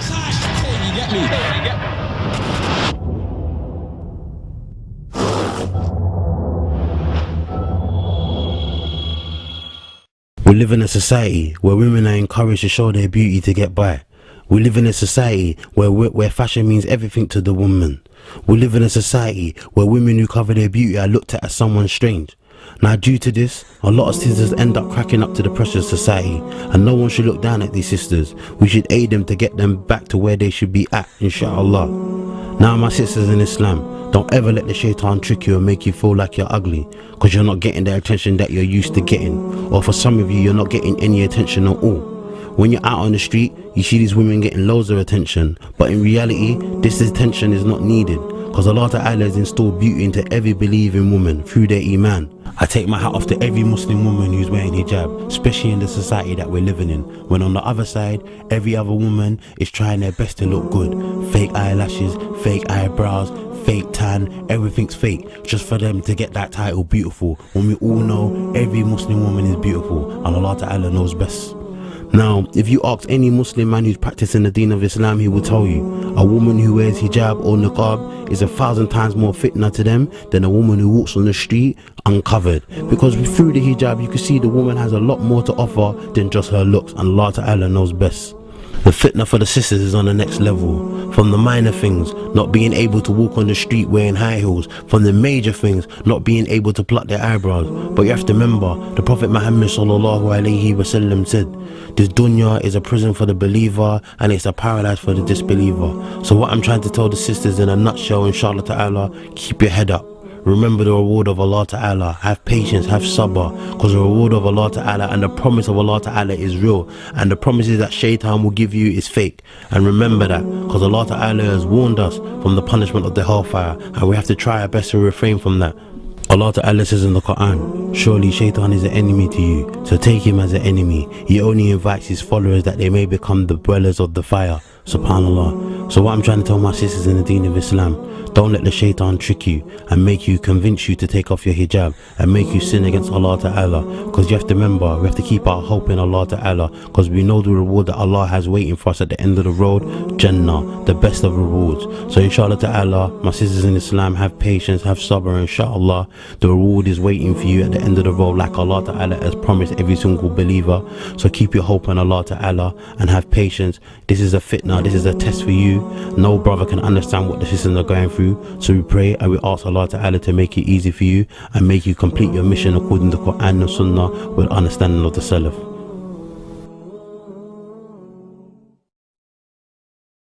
You get me? You get me? We live in a society where women are encouraged to show their beauty to get by. We live in a society where fashion means everything to the woman. We live in a society where women who cover their beauty are looked at as someone strange. Now due to this, a lot of sisters end up cracking up to the pressure of society, and no one should look down at these sisters. We should aid them to get them back to where they should be at, inshallah. Now my sisters in Islam, don't ever let the shaitan trick you and make you feel like you're ugly because you're not getting the attention that you're used to getting, or for some of you, you're not getting any attention at all. When you're out on the street, you see these women getting loads of attention, but in reality, this attention is not needed because Allah Ta'ala has installed beauty into every believing woman through their iman. I take my hat off to every Muslim woman who's wearing hijab, especially in the society that we're living in, when on the other side, every other woman is trying their best to look good. Fake eyelashes, fake eyebrows, fake tan, everything's fake, just for them to get that title beautiful, when we all know every Muslim woman is beautiful and Allah Ta'ala knows best. Now, if you ask any Muslim man who's practicing the deen of Islam, he will tell you, a woman who wears hijab or niqab is 1,000 times more fitna to them than a woman who walks on the street uncovered. Because through the hijab, you can see the woman has a lot more to offer than just her looks, and Allah Ta'ala knows best. The fitna for the sisters is on the next level. From the minor things, not being able to walk on the street wearing high heels, from the major things, not being able to pluck their eyebrows. But you have to remember, the Prophet Muhammad ﷺ said, this dunya is a prison for the believer and it's a paradise for the disbeliever. So what I'm trying to tell the sisters in a nutshell, inshallah ta'ala, keep your head up. Remember the reward of Allah Ta'ala. Have patience, have sabr, because the reward of Allah Ta'ala and the promise of Allah Ta'ala is real, and the promises that shaitan will give you is fake. And remember that, because Allah Ta'ala has warned us from the punishment of the hellfire, and we have to try our best to refrain from that. Allah Ta'ala says in the Quran, surely shaitan is an enemy to you, so take him as an enemy. He only invites his followers that they may become the dwellers of the fire. Subhanallah. So what I'm trying to tell my sisters in the deen of Islam, don't let the shaitan trick you and make you, convince you to take off your hijab and make you sin against Allah Ta'ala, because you have to remember, we have to keep our hope in Allah Ta'ala, because we know the reward that Allah has waiting for us at the end of the road, Jannah, the best of rewards. So inshallah Ta'ala, my sisters in Islam, have patience, have sabr, inshallah, the reward is waiting for you at the end of the road, like Allah Ta'ala has promised every single believer. So keep your hope in Allah Ta'ala and have patience. This is a fitna, this is a test for you. No brother can understand what the sisters are going through, so we pray and we ask Allah Ta'ala to make it easy for you and make you complete your mission according to Quran and Sunnah with understanding of the Salaf.